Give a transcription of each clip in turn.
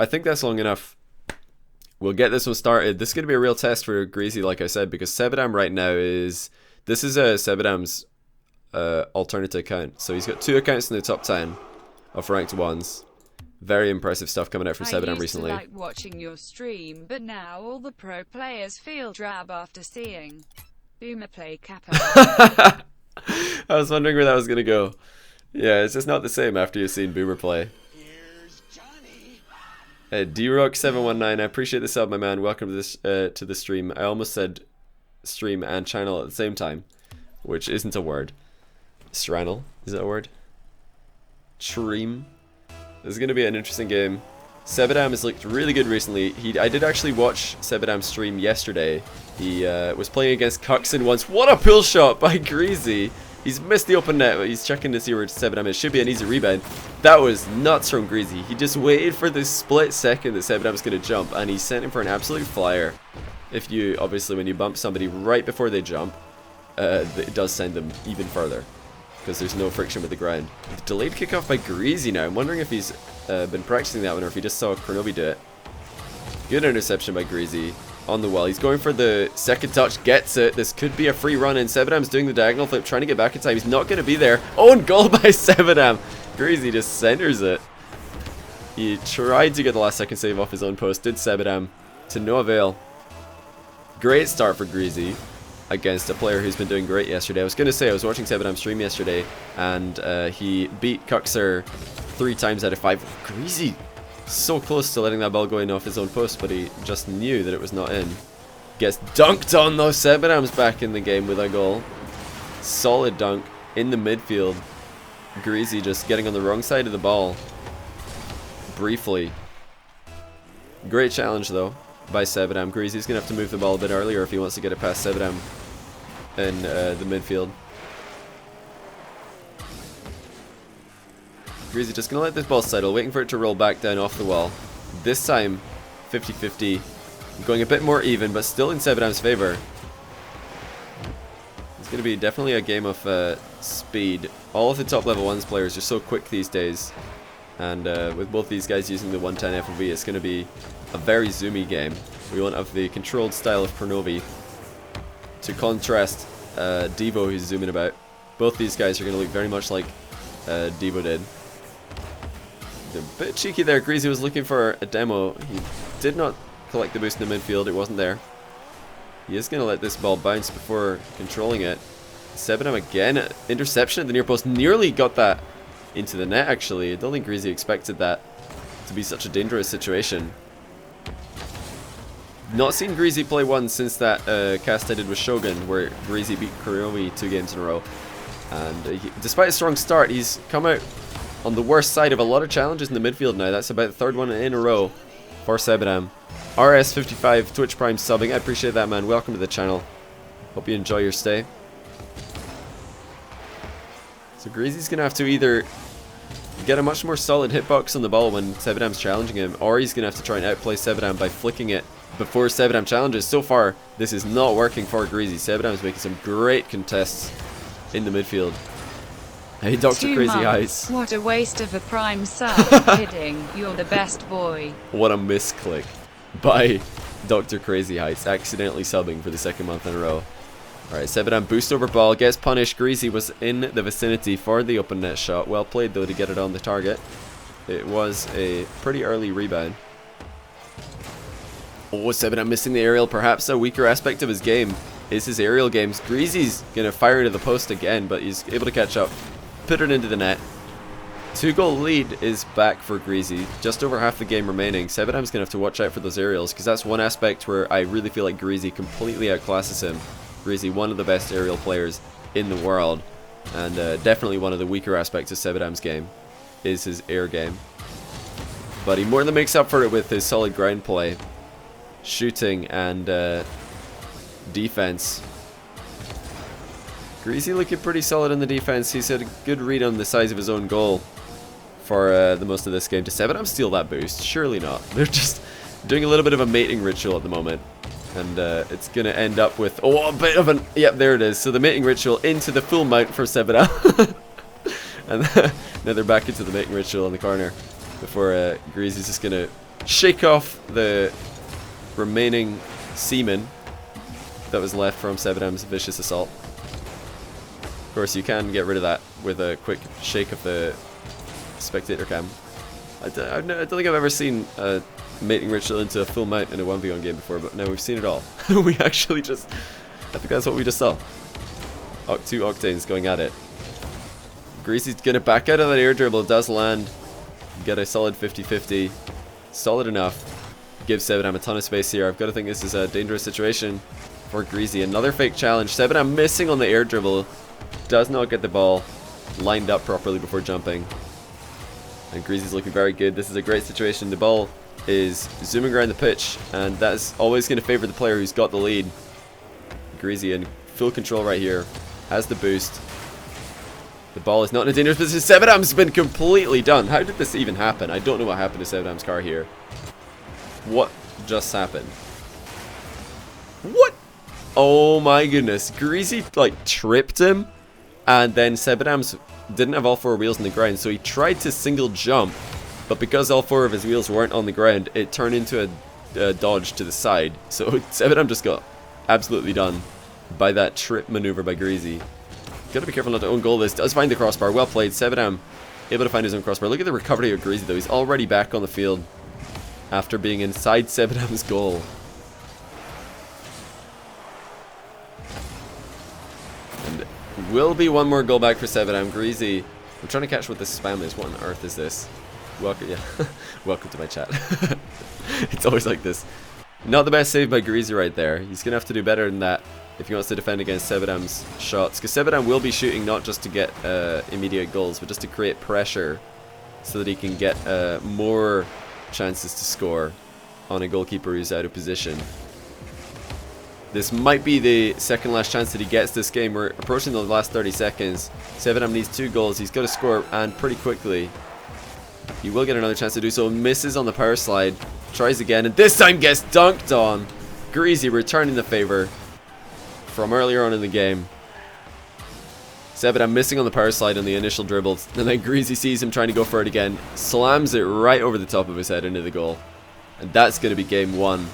I think that's long enough. We'll get this one started. This is going to be a real test for gReazy, like I said, because Sebadam right now is... This is Sebadam's alternate account. So he's got 2 accounts in the top 10 of ranked ones. Very impressive stuff coming out from Sebadam recently. I used to like watching your stream, but now all the pro players feel drab after seeing Boomer play Kappa. I was wondering where that was going to go. Yeah, it's just not the same after you've seen Boomer play. DRock719, I appreciate the sub, my man. Welcome to this to the stream. I almost said stream and channel at the same time, which isn't a word. Stranel, is that a word? Stream. This is going to be an interesting game. Sebadam has looked really good recently. I did actually watch Sebadam's stream yesterday. He was playing against Cuxon once. What a pull shot by gReazy. He's missed the open net, but he's checking to see where Sebadam is. Should be an easy rebound. That was nuts from gReazy. He just waited for the split second that Sebadam's going to jump, and he sent him for an absolute flyer. If you, obviously, when you bump somebody right before they jump, it does send them even further, because there's no friction with the ground. Delayed kickoff by gReazy now. I'm wondering if he's been practicing that one, or if he just saw Kronovi do it. Good interception by gReazy. On the wall, he's going for the second touch, gets it. This could be a free run, and Sebadam's doing the diagonal flip, trying to get back in time. He's not going to be there. Own goal by Sebadam. gReazy just centers it. He tried to get the last second save off his own post, did Sebadam, to no avail. Great start for gReazy against a player who's been doing great yesterday. I was going to say, I was watching Sebadam stream yesterday, and he beat Cuxer 3 times out of 5. gReazy so close to letting that ball go in off his own post, but he just knew that it was not in. Gets dunked on though. Sebadam's back in the game with a goal. Solid dunk in the midfield. gReazy just getting on the wrong side of the ball briefly. Great challenge though by Sebadam. gReazy's gonna have to move the ball a bit earlier if he wants to get it past Sebadam in the midfield. gReazy just going to let this ball settle, waiting for it to roll back down off the wall. This time, 50-50. Going a bit more even, but still in Sebadam's favor. It's going to be definitely a game of speed. All of the top level 1s players are so quick these days. And with both these guys using the 110 FOV, it's going to be a very zoomy game. We won't have the controlled style of Kronovi to contrast Devo, who's zooming about. Both these guys are going to look very much like Devo did. A bit cheeky there. gReazy was looking for a demo. He did not collect the boost in the midfield. It wasn't there. He is going to let this ball bounce before controlling it. Sebadam again. Interception at the near post. Nearly got that into the net, actually. I don't think gReazy expected that to be such a dangerous situation. Not seen gReazy play one since that cast I did with Shogun, where gReazy beat Kuromi 2 games in a row. And despite a strong start, he's come out on the worst side of a lot of challenges in the midfield now. That's about the 3rd one in a row for Sebadam. RS55 Twitch Prime subbing. I appreciate that, man. Welcome to the channel. Hope you enjoy your stay. So gReazy's going to have to either get a much more solid hitbox on the ball when Sebadam's challenging him, or he's going to have to try and outplay Sebadam by flicking it before Sebadam challenges. So far, this is not working for gReazy. Sebadam's making some great contests in the midfield. Hey, Dr. Crazy Eyes. What a waste of a prime sub. Kidding, you're the best boy. What a misclick by Dr. Crazy Heights, accidentally subbing for the 2nd month in a row. Alright, Sebadam boost over ball, gets punished. gReazy was in the vicinity for the open net shot. Well played though to get it on the target. It was a pretty early rebound. Oh, Sebadam missing the aerial. Perhaps a weaker aspect of his game is his aerial games. gReazy's going to fire to the post again, but he's able to catch up. Put it into the net. 2-goal lead is back for gReazy. Just over half the game remaining. Sebadam's going to have to watch out for those aerials, because that's one aspect where I really feel like gReazy completely outclasses him. gReazy, one of the best aerial players in the world, and definitely one of the weaker aspects of Sebadam's game is his air game. But he more than makes up for it with his solid ground play, shooting, and defense. gReazy looking pretty solid in the defense. He's had a good read on the size of his own goal for the most of this game. Does Sebadam steal that boost? Surely not. They're just doing a little bit of a mating ritual at the moment. And it's going to end up with... Oh, a bit of an... Yep, there it is. So the mating ritual into the full mount for Sebadam. And now they're back into the mating ritual in the corner before gReazy's just going to shake off the remaining semen that was left from Sebadam's vicious assault. Of course, you can get rid of that with a quick shake of the spectator cam. I don't think I've ever seen a mating ritual into a full mount in a 1v1 game before, but now we've seen it all. We actually just... I think that's what we just saw. Two Octanes going at it. gReazy's gonna back out of that air dribble. It does land. Get a solid 50-50. Solid enough. Gives Sebadam a ton of space here. I've got to think this is a dangerous situation for gReazy. Another fake challenge. Sebadam missing on the air dribble. Does not get the ball lined up properly before jumping. And gReazy's looking very good. This is a great situation. The ball is zooming around the pitch, and that's always going to favor the player who's got the lead. gReazy in full control right here. Has the boost. The ball is not in a dangerous position. Sebadam's been completely done. How did this even happen? I don't know what happened to Sebadam's car here. What just happened? What? Oh my goodness. gReazy like tripped him, and then Sebadam's didn't have all four wheels on the ground, so he tried to single jump, but because all four of his wheels weren't on the ground, it turned into a dodge to the side. So Sebadam just got absolutely done by that trip maneuver by gReazy. Gotta be careful not to own goal this. Does find the crossbar. Well played. Sebadam able to find his own crossbar. Look at the recovery of gReazy though. He's already back on the field after being inside Sebadam's goal. And will be one more goal back for Sebadam. gReazy. I'm trying to catch what this spam is. What on earth is this? Welcome, yeah. Welcome to my chat. It's always like this. Not the best save by gReazy right there. He's gonna have to do better than that if he wants to defend against Sebadam's shots, because Sebadam will be shooting not just to get immediate goals, but just to create pressure so that he can get more chances to score on a goalkeeper who's out of position. This might be the second last chance that he gets this game. We're approaching the last 30 seconds. Sebadam needs 2 goals. He's got to score, and pretty quickly. He will get another chance to do so. Misses on the power slide. Tries again, and this time gets dunked on. gReazy returning the favor from earlier on in the game. Sebadam missing on the power slide on the initial dribbles, and then gReazy sees him trying to go for it again, slams it right over the top of his head into the goal, and that's going to be game 1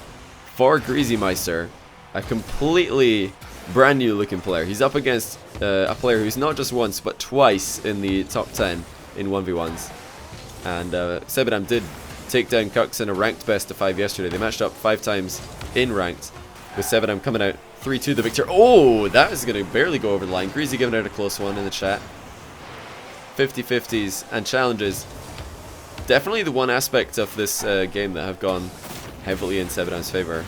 for gReazy Meister, a completely brand new looking player. He's up against a player who's not just once but twice in the top 10 in 1v1s, and Sebadam did take down Kux in a ranked best of 5 yesterday. They matched up 5 times in ranked, with Sebadam coming out 3-2 the victor. Oh, that is going to barely go over the line. gReazy giving out a close one in the chat. 50-50s and challenges. Definitely the one aspect of this game that have gone heavily in Sebadam's favor.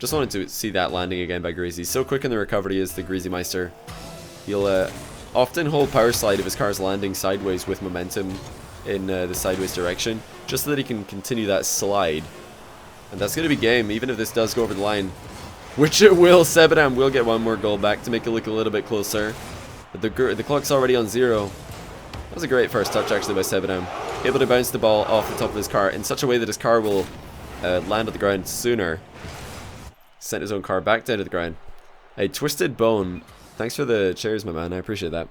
Just wanted to see that landing again by gReazy. So quick in the recovery is the gReazy Meister. He'll often hold power slide if his car's landing sideways with momentum in the sideways direction, just so that he can continue that slide. And that's going to be game, even if this does go over the line. Which it will. Sebadam will get one more goal back to make it look a little bit closer. But the clock's already on 0. That was a great first touch actually by Sebadam. Able to bounce the ball off the top of his car in such a way that his car will land on the ground sooner. Sent his own car back down to the ground. A twisted bone. Thanks for the chairs, my man. I appreciate that.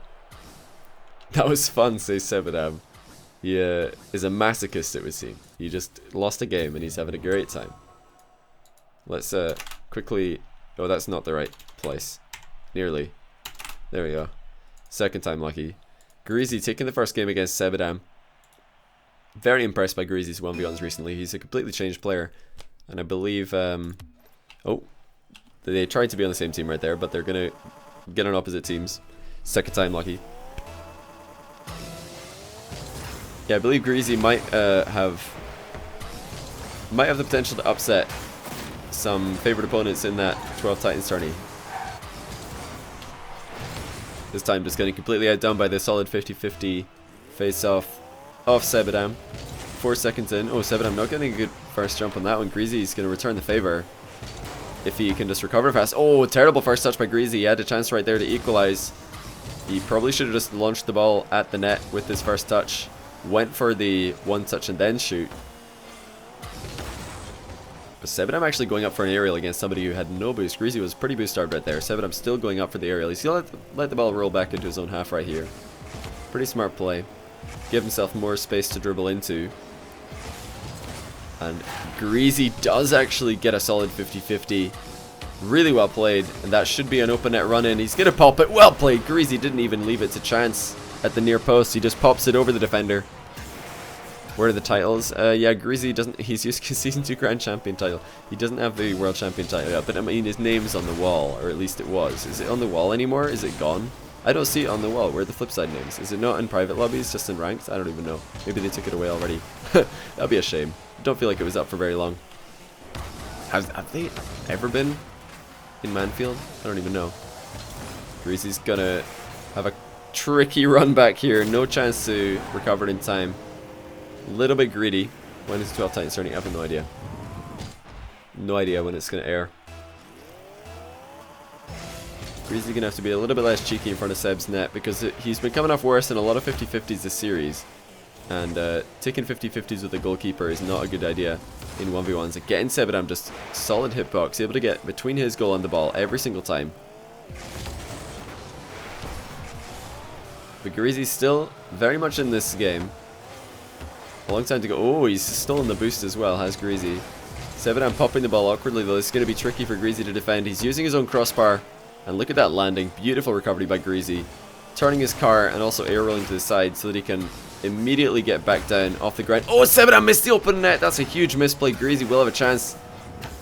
That was fun, says Sebadam. He is a masochist, it would seem. He just lost a game and he's having a great time. Let's quickly... Oh, that's not the right place. Nearly. There we go. Second time lucky. gReazy taking the first game against Sebadam. Very impressed by gReazy's 1v1s recently. He's a completely changed player. And I believe... oh. They tried to be on the same team right there, but they're going to get on opposite teams. Second time lucky. Yeah, I believe gReazy might have the potential to upset some favourite opponents in that 12 Titans tourney. This time just getting completely outdone by the solid 50-50 face-off of Sebadam. 4 seconds in. Oh, Sebadam not getting a good first jump on that one. gReazy's going to return the favour if he can just recover fast. Oh, terrible first touch by gReazy. He had a chance right there to equalise. He probably should have just launched the ball at the net with his first touch. Went for the one touch and then shoot. But Sebadam actually going up for an aerial against somebody who had no boost. gReazy was pretty boost starved right there. Sebadam still going up for the aerial. He's going to let the ball roll back into his own half right here. Pretty smart play. Give himself more space to dribble into. And gReazy does actually get a solid 50-50. Really well played, and that should be an open net run in. He's gonna pop it. Well played. gReazy didn't even leave it to chance at the near post. He just pops it over the defender. Where are the titles? Yeah, gReazy doesn't. He's used his Season 2 Grand Champion title. He doesn't have the World Champion title yet, but I mean his name's on the wall, or at least it was. Is it on the wall anymore? Is it gone? I don't see it on the wall. Where are the flipside names? Is it not in private lobbies, just in ranked? I don't even know. Maybe they took it away already. That'd be a shame. Don't feel like it was up for very long. Have they ever been in Manfield? I don't even know. gReazy's gonna have a tricky run back here. No chance to recover it in time. A little bit greedy. When is 12 Titan starting? I have no idea. No idea when it's gonna air. gReazy gonna have to be a little bit less cheeky in front of Seb's net because he's been coming off worse in a lot of 50-50s this series. And taking 50-50s with a goalkeeper is not a good idea in 1v1s. Again, Sebadam just solid hitbox, able to get between his goal and the ball every single time. But gReazy's still very much in this game. A long time to go. Oh, he's stolen the boost as well, has gReazy. Sebadam popping the ball awkwardly though. It's going to be tricky for gReazy to defend. He's using his own crossbar. And look at that landing. Beautiful recovery by gReazy. Turning his car and also air rolling to the side so that he can immediately get back down off the ground. Oh, Sebadam missed the open net. That's a huge misplay. gReazy will have a chance.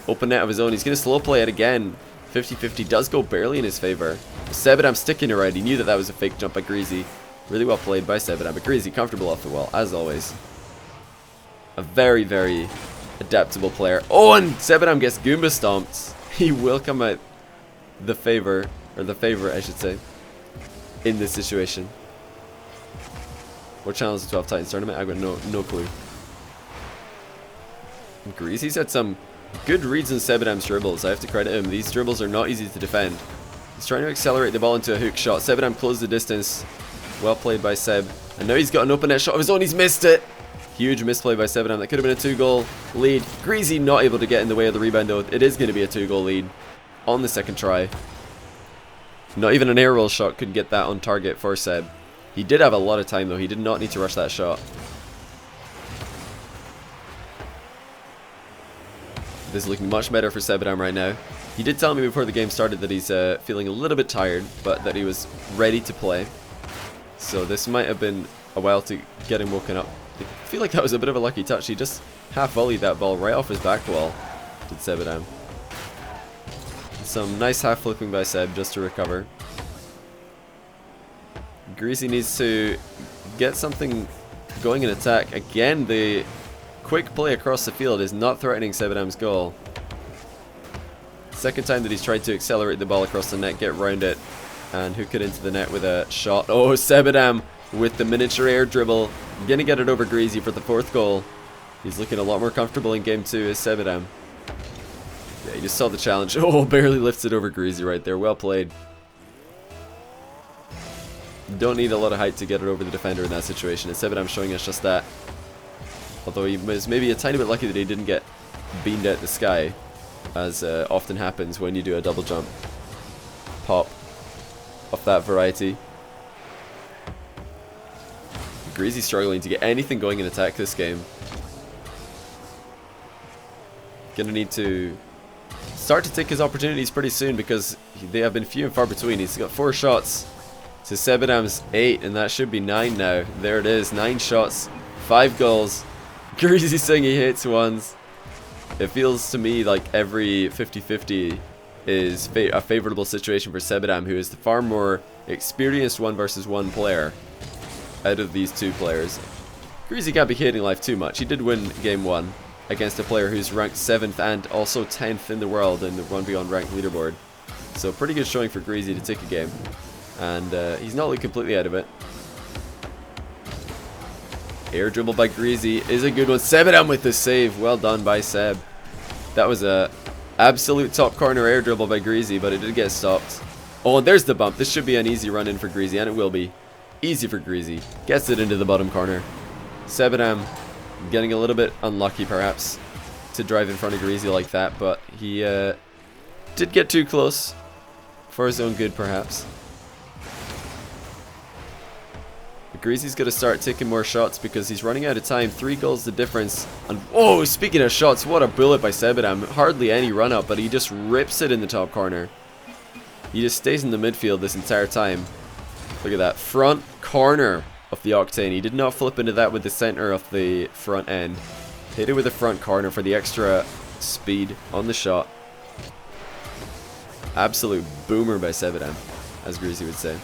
Open net of his own. He's going to slow play it again. 50-50 does go barely in his favor. Sebadam sticking around. He knew that that was a fake jump by gReazy. Really well played by Sebadam. But gReazy comfortable off the wall, as always. A very, very adaptable player. Oh, and Sebadam gets Goomba stomped. He will come out the favor, or the favorite, I should say, in this situation. What channel is the 12 Titans tournament? I've got no clue. gReazy's had some good reads in Sebadam's dribbles. I have to credit him. These dribbles are not easy to defend. He's trying to accelerate the ball into a hook shot. Sebadam closed the distance. Well played by Seb. And now he's got an open net shot of his own. He's missed it. Huge misplay by Sebadam. That could have been a 2-goal lead. gReazy not able to get in the way of the rebound though. It is going to be a 2-goal lead on the second try. Not even an air roll shot could get that on target for Seb. He did have a lot of time though. He did not need to rush that shot. This is looking much better for Sebadam right now. He did tell me before the game started that he's feeling a little bit tired, but that he was ready to play. So this might have been a while to get him woken up. I feel like that was a bit of a lucky touch. He just half volleyed that ball right off his back wall, did Sebadam. Some nice half flipping by Seb just to recover. gReazy needs to get something going in attack. Again, the quick play across the field is not threatening Sebadam's goal. Second time that he's tried to accelerate the ball across the net, get round it, and hook it into the net with a shot. Oh, Sebadam with the miniature air dribble. Gonna get it over gReazy for the 4th goal. He's looking a lot more comfortable in game 2 as Sebadam. Yeah, you just saw the challenge. Oh, barely lifts it over gReazy right there. Well played. Don't need a lot of height to get it over the defender in that situation. And Sebadam showing us just that. Although he was maybe a tiny bit lucky that he didn't get beamed out the sky, as often happens when you do a double jump pop of that variety. gReazy struggling to get anything going in attack this game. Gonna need to start to take his opportunities pretty soon because they have been few and far between. He's got 4 shots to Sebadam's 8, and that should be 9 now. There it is, 9 shots, 5 goals. gReazy saying he hates ones. It feels to me like every 50-50 is a favorable situation for Sebadam, who is the far more experienced 1 versus 1 player out of these 2 players. gReazy can't be hating life too much. He did win game 1 against a player who's ranked 7th and also 10th in the world in the 1v1 ranked leaderboard. So pretty good showing for gReazy to take a game. And he's not like completely out of it. Air dribble by gReazy is a good one. Sebadam with the save. Well done by Seb. That was a absolute top corner air dribble by gReazy, but it did get stopped. Oh, and there's the bump. This should be an easy run in for gReazy, and it will be. Easy for gReazy. Gets it into the bottom corner. Sebadam getting a little bit unlucky perhaps to drive in front of gReazy like that, but he did get too close for his own good perhaps. gReazy's got to start taking more shots because he's running out of time. 3 goals the difference. And whoa, speaking of shots, what a bullet by Sebadam. Hardly any run up, but he just rips it in the top corner. He just stays in the midfield this entire time. Look at that. Front corner of the Octane. He did not flip into that with the center of the front end. Hit it with the front corner for the extra speed on the shot. Absolute boomer by Sebadam, as gReazy would say.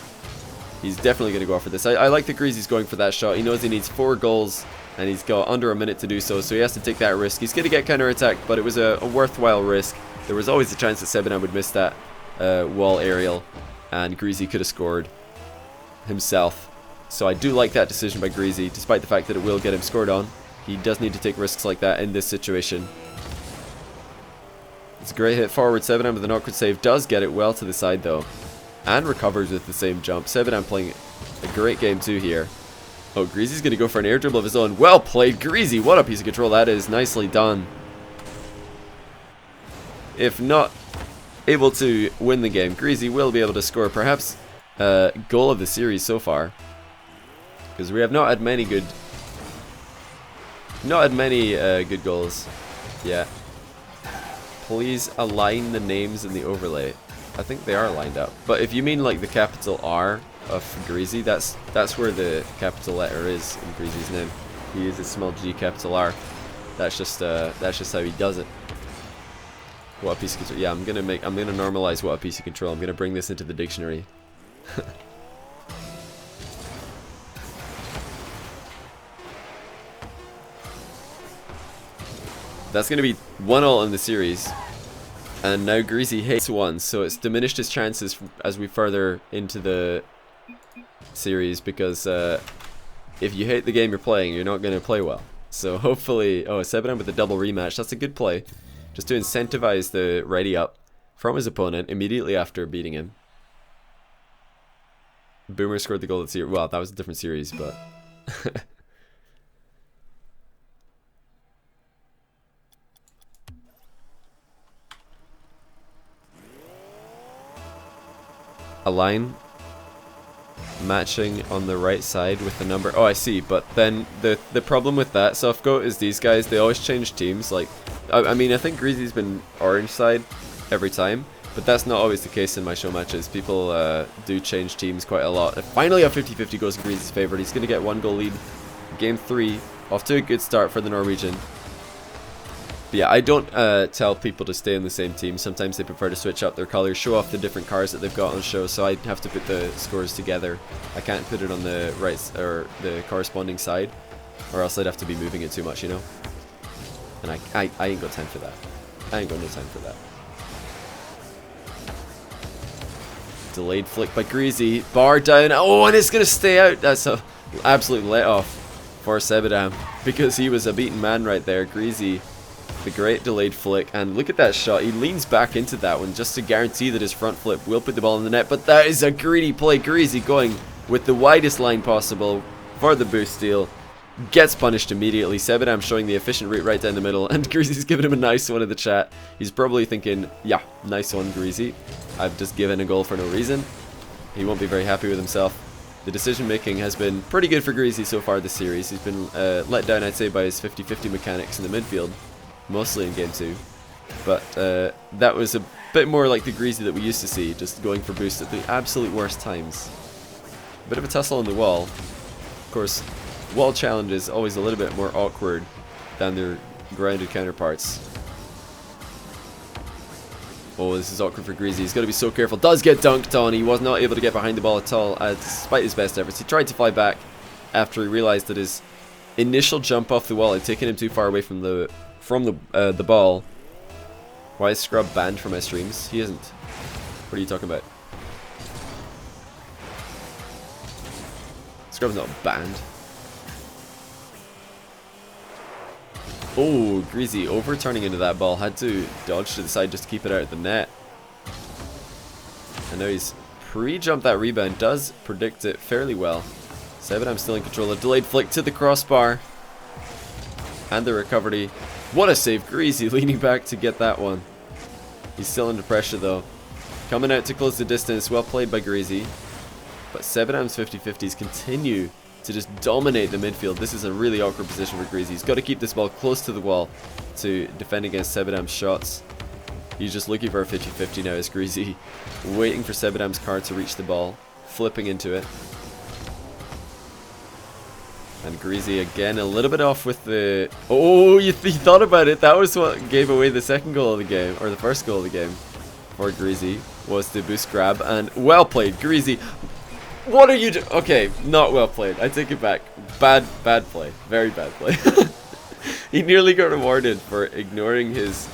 He's definitely going to go for this. I like that gReazy's going for that shot. He knows he needs 4 goals, and he's got under a minute to do so, so he has to take that risk. He's going to get counter-attacked, but it was a worthwhile risk. There was always a chance that Sebadam would miss that wall aerial, and gReazy could have scored himself. So I do like that decision by gReazy, despite the fact that it will get him scored on. He does need to take risks like that in this situation. It's a great hit forward. Sebadam with an awkward save does get it well to the side though, and recovers with the same jump. Sebadam playing a great game too here. Oh, gReazy's going to go for an air dribble of his own. Well played, gReazy. What a piece of control that is. Nicely done. If not able to win the game, gReazy will be able to score perhaps goal of the series so far, because we have not had many good goals yet. Please align the names in the overlay. I think they are lined up, but if you mean like the capital R of gReazy, that's where the capital letter is in gReazy's name. He uses small g capital R. That's just how he does it. What a piece of control. Yeah, I'm gonna normalize what a piece of control. I'm gonna bring this into the dictionary. That's going to be 1-1 in the series. And now gReazy hates 1, so it's diminished his chances as we further into the series, because if you hate the game you're playing, you're not going to play well. So hopefully... Oh, Sebadam with a double rematch. That's a good play. Just to incentivize the ready up from his opponent immediately after beating him. Boomer scored the goal of the series. Well, that was a different series, but... a line matching on the right side with the number. Oh, I see. But then the problem with that Softgoat is these guys, they always change teams. Like, I mean, I think gReazy's been orange side every time, but that's not always the case in my show matches. People do change teams quite a lot. And finally, a 50-50 goes in gReazy's favor. He's going to get 1 goal lead. Game 3, off to a good start for the Norwegian. But yeah, I don't tell people to stay in the same team. Sometimes they prefer to switch up their colors, show off the different cars that they've got on show, so I have to put the scores together. I can't put it on the right or the corresponding side, or else I'd have to be moving it too much, you know? And I ain't got time for that. I ain't got no time for that. Delayed flick by gReazy. Bar down. Oh, and it's going to stay out. That's an absolute let-off for Sebadam, because he was a beaten man right there. gReazy, the great delayed flick, and look at that shot. He leans back into that one just to guarantee that his front flip will put the ball in the net, but that is a greedy play. gReazy going with the widest line possible for the boost steal. Gets punished immediately. Sebadam showing the efficient route right down the middle, and gReazy's giving him a nice one in the chat. He's probably thinking, yeah, nice one, gReazy. I've just given a goal for no reason. He won't be very happy with himself. The decision making has been pretty good for gReazy so far this series. He's been let down, I'd say, by his 50-50 mechanics in the midfield, mostly in game 2. But that was a bit more like the gReazy that we used to see, just going for boost at the absolute worst times. A bit of a tussle on the wall. Of course, wall challenge is always a little bit more awkward than their grounded counterparts. Oh, this is awkward for gReazy. He's got to be so careful. Does get dunked on. He was not able to get behind the ball at all, despite his best efforts. He tried to fly back after he realized that his initial jump off the wall had taken him too far away from the ball. Why is Scrub banned from my streams? He isn't. What are you talking about? Scrub's not banned. Oh, gReazy overturning into that ball. Had to dodge to the side just to keep it out of the net. And now he's pre-jumped that rebound. Does predict it fairly well. Sebadam still in control. A delayed flick to the crossbar. And the recovery. What a save. gReazy leaning back to get that one. He's still under pressure though. Coming out to close the distance. Well played by gReazy. But Sebadam's 50-50s continue to just dominate the midfield. This is a really awkward position for gReazy. He's got to keep this ball close to the wall to defend against Sebadam's shots. He's just looking for a 50-50 now as gReazy, waiting for Sebadam's card to reach the ball, flipping into it. And gReazy again a little bit off with the... Oh, you thought about it. That was what gave away the second goal of the game, or the first goal of the game for gReazy, was the boost grab. And well played, gReazy. What are you doing? Okay, not well played. I take it back. Bad play. Very bad play. He nearly got rewarded for ignoring his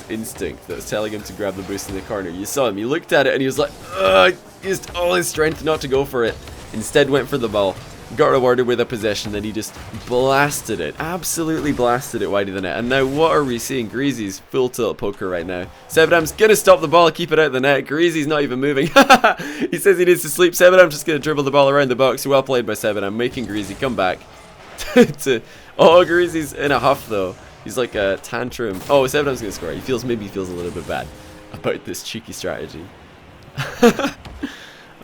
instinct that was telling him to grab the boost in the corner. You saw him. He looked at it and he was like, ugh, used all his strength not to go for it. Instead went for the ball. Got rewarded with a possession, then he just blasted it. Absolutely blasted it wide of the net. And now what are we seeing? gReazy's full tilt poker right now. Sebadam's gonna stop the ball, keep it out of the net. gReazy's not even moving. He says he needs to sleep. Sebadam's just gonna dribble the ball around the box. Well played by Sebadam, making gReazy come back. Oh, gReazy's in a huff though. He's like a tantrum. Oh, Sebadam's gonna score. Maybe he feels a little bit bad about this cheeky strategy.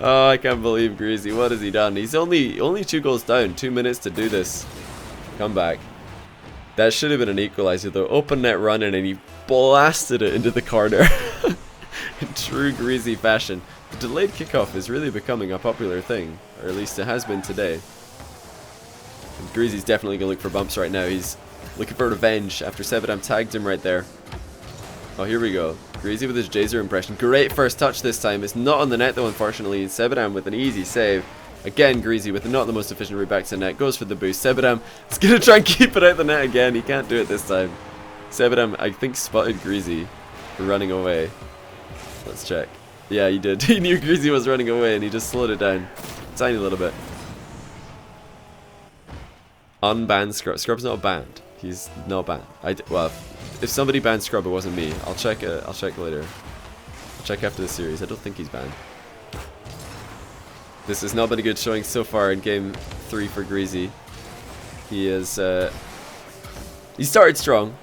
Oh, I can't believe gReazy. What has he done? He's only 2 goals down. 2 minutes to do this. Come back. That should have been an equalizer though. Open net running and he blasted it into the corner. In true gReazy fashion. The delayed kickoff is really becoming a popular thing. Or at least it has been today. And gReazy's definitely going to look for bumps right now. He's looking for revenge after Sebadam tagged him right there. Oh, here we go. gReazy with his Jazer impression. Great first touch this time. It's not on the net though, unfortunately. Sebadam with an easy save. Again, gReazy with not the most efficient route back to the net. Goes for the boost. Sebadam is going to try and keep it out the net again. He can't do it this time. Sebadam, I think, spotted gReazy running away. Let's check. Yeah, he did. He knew gReazy was running away and he just slowed it down. Tiny little bit. Unbanned Scrub. Scrub's not banned. He's not banned. Well, if somebody banned Scrub, it wasn't me. I'll check later. I'll check after the series. I don't think he's banned. This has not been a good showing so far in game 3 for gReazy. He is he started strong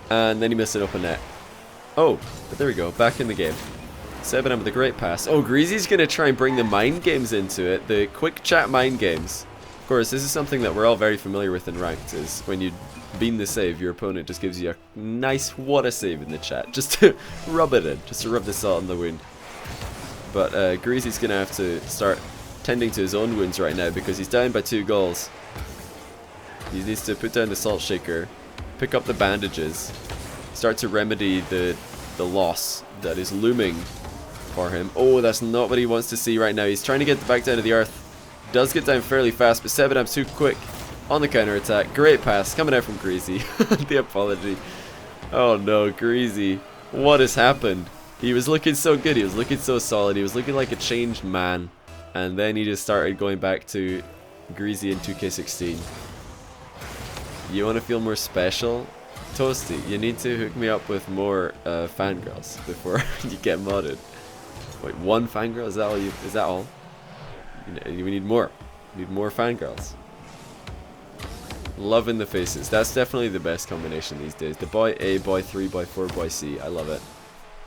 and then he missed an open net. Oh, but there we go, back in the game. Sebadam with a great pass. Oh, gReazy's gonna try and bring the mind games into it, the quick chat mind games. Of course, this is something that we're all very familiar with in ranked, is when you beam the save, your opponent just gives you a nice what a save in the chat, just to rub it in, just to rub the salt in the wound. But gReazy's going to have to start tending to his own wounds right now because he's down by 2 goals. He needs to put down the salt shaker, pick up the bandages, start to remedy the loss that is looming for him. Oh, that's not what he wants to see right now. He's trying to get back down to the earth. Does get down fairly fast, but Sebadam's too quick on the counter attack. Great pass coming out from gReazy. The apology. Oh no, gReazy. What has happened? He was looking so good. He was looking so solid. He was looking like a changed man. And then he just started going back to gReazy in 2K16. You want to feel more special? Toasty, you need to hook me up with more fangirls before you get modded. Wait, 1 fangirl? Is that all? Is that all? We need more. We need more fangirls. Loving the faces. That's definitely the best combination these days. The boy A, boy 3, boy 4, boy C. I love it.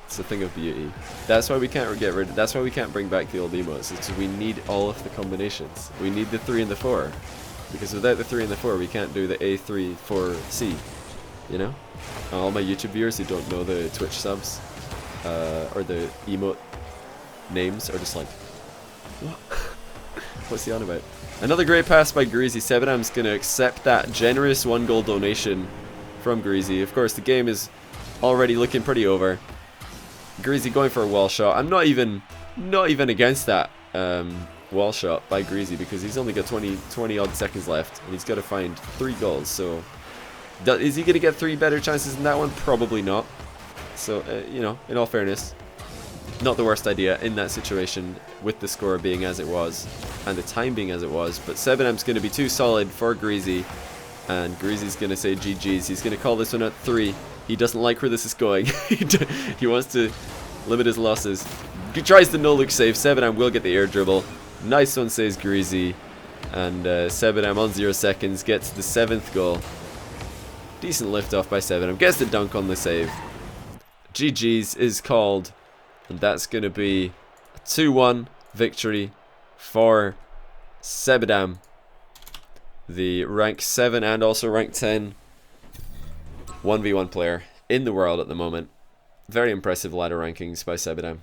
It's a thing of beauty. That's why we can't get rid of. That's why we can't bring back the old emotes. It's because we need all of the combinations. We need the 3 and the 4. Because without the 3 and the 4, we can't do the A, 3, 4, C. You know? All my YouTube viewers who don't know the Twitch subs or the emote names are just like, what? What's he on about? Another great pass by gReazy. Sebadam's going to accept that generous 1 goal donation from gReazy. Of course, the game is already looking pretty over. gReazy going for a wall shot. I'm not even against that wall shot by gReazy because he's only got 20 odd seconds left and he's got to find 3 goals. So is he going to get 3 better chances than that one? Probably not. So you know, in all fairness, not the worst idea in that situation with the score being as it was and the time being as it was. But Sebadam's going to be too solid for gReazy and gReazy's going to say GG's. He's going to call this one at 3. He doesn't like where this is going. He wants to limit his losses. He tries the no-look save. Sebadam will get the air dribble. Nice one, says gReazy. And Sebadam on 0 seconds gets the 7th goal. Decent lift off by Sebadam. Gets the dunk on the save. GG's is called. And that's going to be a 2-1 victory for Sebadam, the rank 7 and also rank 10 1v1 player in the world at the moment. Very impressive ladder rankings by Sebadam.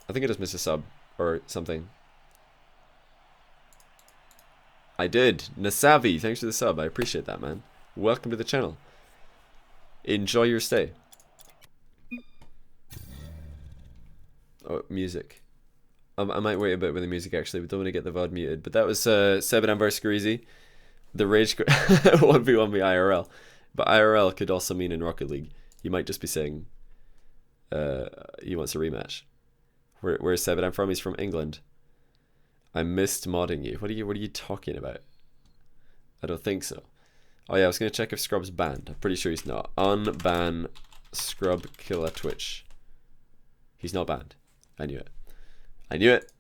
I think I just missed a sub or something. I did. Nasavi, thanks for the sub. I appreciate that, man. Welcome to the channel. Enjoy your stay. Oh, music. I might wait a bit with the music actually. We don't want to get the VOD muted. But that was Sebadam versus gReazy. The rage 1v1v IRL. But IRL could also mean in Rocket League. He might just be saying he wants a rematch. Where's Sebadam from? He's from England. I missed modding you. What are you talking about? I don't think so. Oh yeah, I was gonna check if Scrub's banned. I'm pretty sure he's not. Unban Scrub Killer Twitch. He's not banned. I knew it. I knew it.